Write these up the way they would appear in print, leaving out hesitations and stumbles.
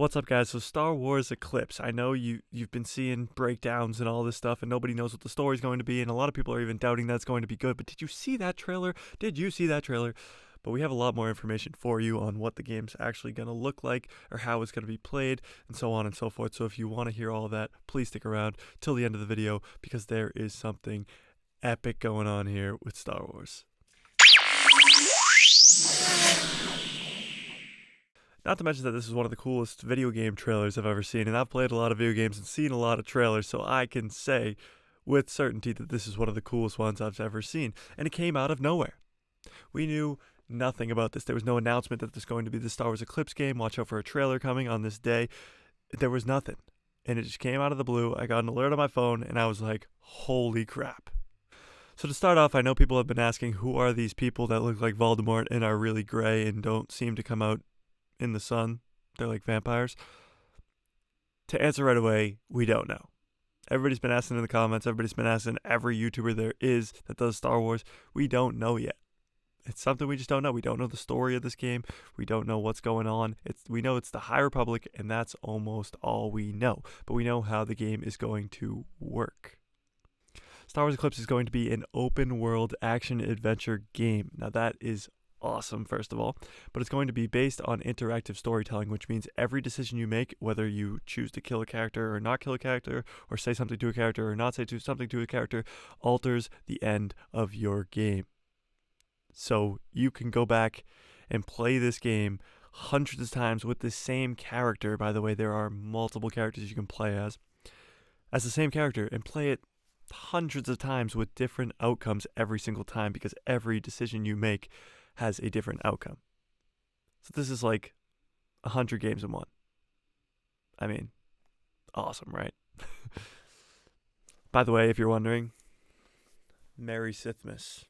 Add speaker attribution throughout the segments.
Speaker 1: What's up, guys? So Star Wars Eclipse. I know you've been seeing breakdowns and all this stuff, and nobody knows what the story's going to be, and a lot of people are even doubting that it's going to be good. But did you see that trailer? Did you see that trailer? But we have a lot more information for you on what the game's actually going to look like, or how it's going to be played, and so on and so forth. So if you want to hear all that, please stick around till the end of the video, because there is something epic going on here with Star Wars. Not to mention that this is one of the coolest video game trailers I've ever seen, and I've played a lot of video games and seen a lot of trailers, so I can say with certainty that this is one of the coolest ones I've ever seen, and it came out of nowhere. We knew nothing about this. There was no announcement that there's going to be the Star Wars Eclipse game. Watch out for a trailer coming on this day. There was nothing, and it just came out of the blue. I got an alert on my phone, and I was like, holy crap. So to start off, I know people have been asking, who are these people that look like Voldemort and are really gray and don't seem to come out in the sun? They're like vampires. To answer right away, we don't know. Everybody's been asking in the comments. Everybody's been asking every YouTuber there is that does Star Wars. We don't know yet. It's something we just don't know. We don't know the story of this game. We don't know what's going on. We know it's the High Republic, and that's almost all we know. But we know how the game is going to work. Star Wars Eclipse is going to be an open world action adventure game. Now that is awesome, first of all, but it's going to be based on interactive storytelling, which means every decision you make, whether you choose to kill a character or not kill a character, or say something to a character or not say something to a character, alters the end of your game. So you can go back and play this game hundreds of times with the same character. By the way, there are multiple characters you can play as the same character, and play it hundreds of times with different outcomes every single time, because every decision you make has a different outcome. So this is like 100 games in one. I mean, awesome, right? By the way, if you're wondering, Merry Sithmas.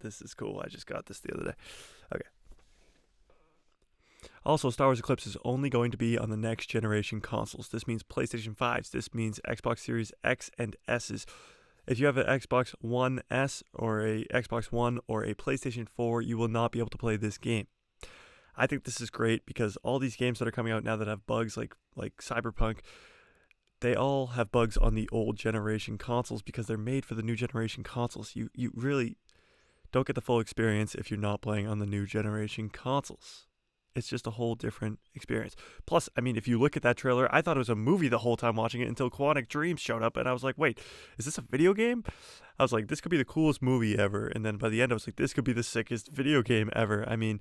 Speaker 1: This is cool. I just got this the other day. Okay. Also, Star Wars Eclipse is only going to be on the next generation consoles. This means PlayStation 5s. This means Xbox Series X and S's. If you have an Xbox One S or a Xbox One or a PlayStation 4, you will not be able to play this game. I think this is great because all these games that are coming out now that have bugs like Cyberpunk, they all have bugs on the old generation consoles because they're made for the new generation consoles. You really don't get the full experience if you're not playing on the new generation consoles. It's just a whole different experience. Plus, I mean, if you look at that trailer, I thought it was a movie the whole time watching it until Quantic Dreams showed up, and I was like, wait, is this a video game? I was like, this could be the coolest movie ever. And then by the end, I was like, this could be the sickest video game ever. I mean,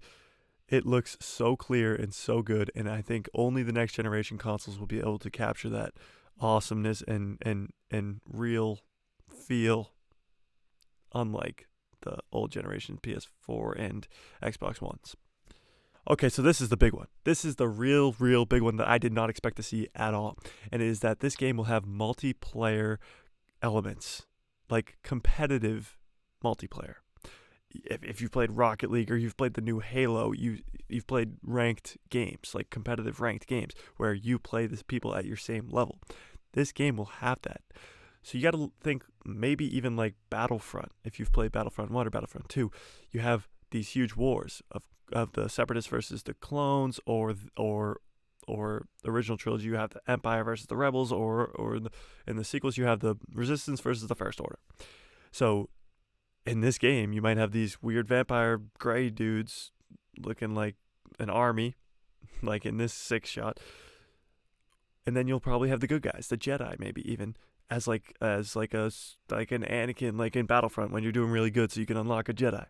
Speaker 1: it looks so clear and so good, and I think only the next generation consoles will be able to capture that awesomeness and real feel, unlike the old generation PS4 and Xbox Ones. Okay, so this is the big one. This is the real big one that I did not expect to see at all. And it is that this game will have multiplayer elements, like competitive multiplayer. If you've played Rocket League or you've played the new Halo, you've played ranked games, like competitive ranked games, where you play the people at your same level. This game will have that. So you got to think maybe even like Battlefront. If you've played Battlefront 1 or Battlefront 2, you have these huge wars of the Separatists versus the clones, or the original trilogy you have the Empire versus the Rebels, or in the sequels you have the Resistance versus the First Order. So in this game you might have these weird vampire gray dudes looking like an army, like in this 6-shot, and then you'll probably have the good guys, the Jedi, maybe even as an Anakin, like in Battlefront when you're doing really good, so you can unlock a Jedi.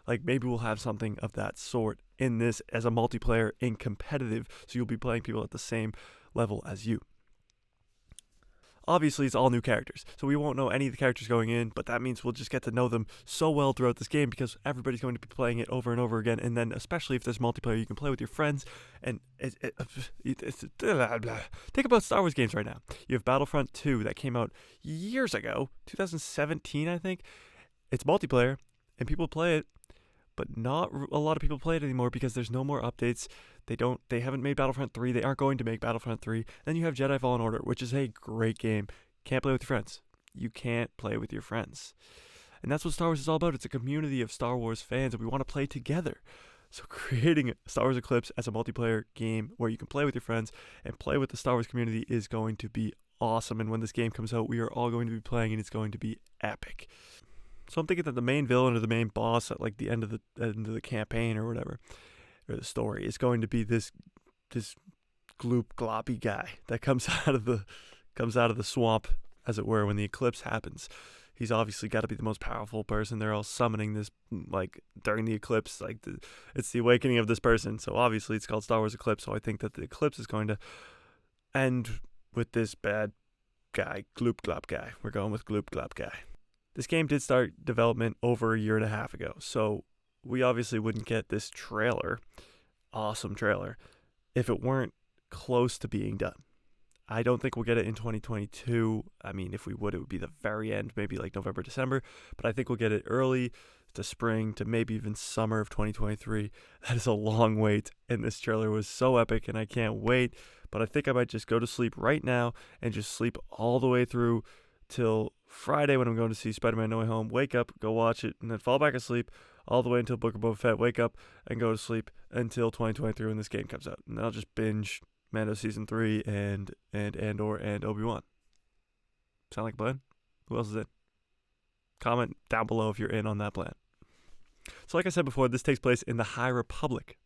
Speaker 1: Like maybe we'll have something of that sort in this as a multiplayer in competitive, so you'll be playing people at the same level as you. Obviously, it's all new characters, so we won't know any of the characters going in, but that means we'll just get to know them so well throughout this game because everybody's going to be playing it over and over again, and then especially if there's multiplayer, you can play with your friends, and think about Star Wars games right now. You have Battlefront 2 that came out years ago, 2017, I think. It's multiplayer, and people play it, but not a lot of people play it anymore because there's no more updates. They haven't made Battlefront 3. They aren't going to make Battlefront 3. Then you have Jedi Fallen Order, which is a great game. Can't play with your friends. You can't play with your friends. And that's what Star Wars is all about. It's a community of Star Wars fans, and we want to play together. So creating Star Wars Eclipse as a multiplayer game where you can play with your friends and play with the Star Wars community is going to be awesome. And when this game comes out, we are all going to be playing, and it's going to be epic. So I'm thinking that the main villain or the main boss at like the end of the campaign or whatever, or the story, is going to be this gloop gloppy guy that comes out of the swamp, as it were, when the eclipse happens. He's obviously got to be the most powerful person. They're all summoning this like during the eclipse, like it's the awakening of this person. So obviously it's called Star Wars Eclipse. So I think that the eclipse is going to end with this bad guy, Gloop Glop guy. We're going with Gloop Glop guy. This game did start development over a year and a half ago, so we obviously wouldn't get this trailer, awesome trailer, if it weren't close to being done. I don't think we'll get it in 2022. I mean, if we would, it would be the very end, maybe like November, December. But I think we'll get it early to spring to maybe even summer of 2023. That is a long wait, and this trailer was so epic, and I can't wait. But I think I might just go to sleep right now and just sleep all the way through till Friday when I'm going to see Spider-Man No Way Home. Wake up, go watch it, and then fall back asleep all the way until Book of Boba Fett. Wake up and go to sleep until 2023 when this game comes out. And then I'll just binge Mando Season 3 and Andor and Obi-Wan. Sound like a plan? Who else is in? Comment down below if you're in on that plan. So like I said before, this takes place in the High Republic.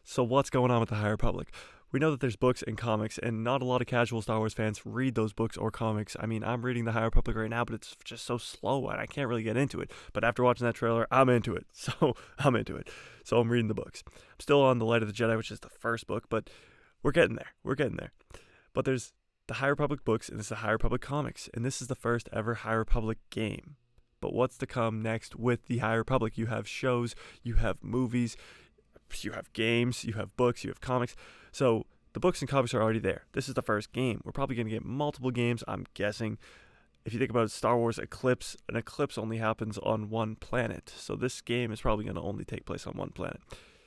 Speaker 1: So what's going on with the High Republic? We know that there's books and comics, and not a lot of casual Star Wars fans read those books or comics. I mean, I'm reading the High Republic right now, but it's just so slow, and I can't really get into it. But after watching that trailer, I'm into it. So I'm into it. So I'm reading the books. I'm still on The Light of the Jedi, which is the first book, but we're getting there. We're getting there. But there's the High Republic books, and there's the High Republic comics, and this is the first ever High Republic game. But what's to come next with the High Republic? You have shows, you have movies, you have games, you have books, you have comics. So the books and comics are already there. This is the first game. We're probably going to get multiple games, I'm guessing. If you think about Star Wars Eclipse, an eclipse only happens on one planet. So this game is probably going to only take place on one planet.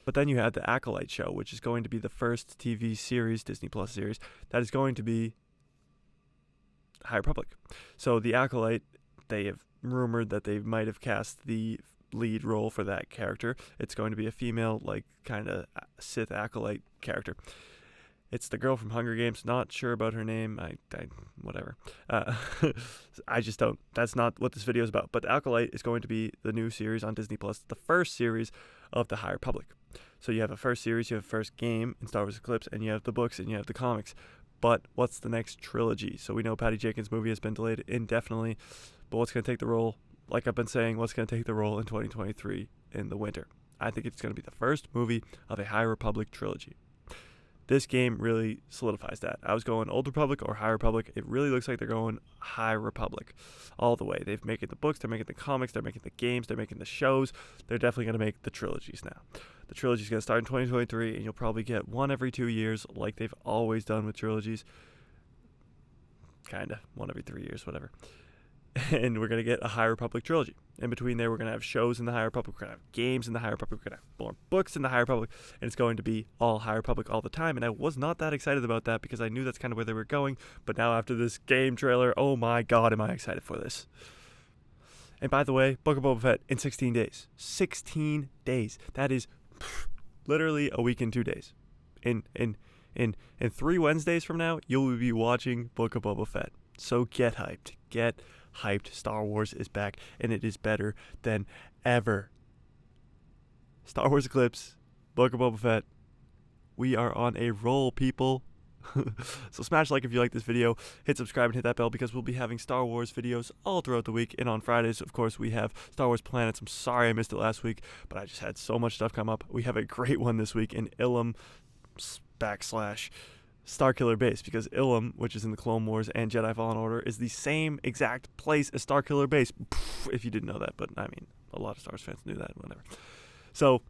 Speaker 1: But then you have the Acolyte show, which is going to be the first TV series, Disney Plus series, that is going to be High Republic. So the Acolyte, they have rumored that they might have cast the lead role for that character. It's going to be a female, like, kind of Sith Acolyte character. It's the girl from Hunger Games. Not sure about her name. Whatever. I just don't. That's not what this video is about. But the Acolyte is going to be the new series on Disney Plus, the first series of the High Republic. So you have a first series, you have a first game in Star Wars Eclipse, and you have the books and you have the comics. But what's the next trilogy? So we know Patty Jenkins' movie has been delayed indefinitely, but what's going to take the role? Like I've been saying, what's going to take the role in 2023 in the winter? I think it's going to be the first movie of a High Republic trilogy. This game really solidifies that. I was going Old Republic or High Republic. It really looks like they're going High Republic all the way. They've making the books, they're making the comics, they're making the games, they're making the shows. They're definitely going to make the trilogies now. The trilogy is going to start in 2023, and you'll probably get one every 2 years like they've always done with trilogies. Kind of. One every 3 years, whatever. And we're going to get a High Republic trilogy. In between there, we're going to have shows in the High Republic. We're going to have games in the High Republic. We're going to have more books in the High Republic. And it's going to be all High Republic all the time. And I was not that excited about that because I knew that's kind of where they were going. But now after this game trailer, oh my God, am I excited for this. And by the way, Book of Boba Fett in 16 days. 16 days. That is literally a week and 2 days. In 3 Wednesdays from now, you'll be watching Book of Boba Fett. So get hyped. Get hyped. Star Wars is back, and it is better than ever. Star Wars Eclipse, Book of Boba Fett. We are on a roll, people. So smash like if you like this video, hit subscribe and hit that bell because we'll be having Star Wars videos all throughout the week. And on Fridays, of course, we have Star Wars Planets. I'm sorry I missed it last week, but I just had so much stuff come up. We have a great one this week in Ilum / Starkiller Base, because Ilum, which is in the Clone Wars and Jedi Fallen Order, is the same exact place as Starkiller Base. If you didn't know that, but I mean, a lot of Star Wars fans knew that, whatever. So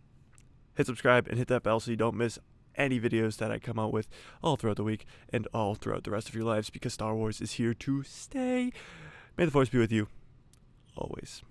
Speaker 1: hit subscribe and hit that bell so you don't miss any videos that I come out with all throughout the week and all throughout the rest of your lives, because Star Wars is here to stay. May the Force be with you always.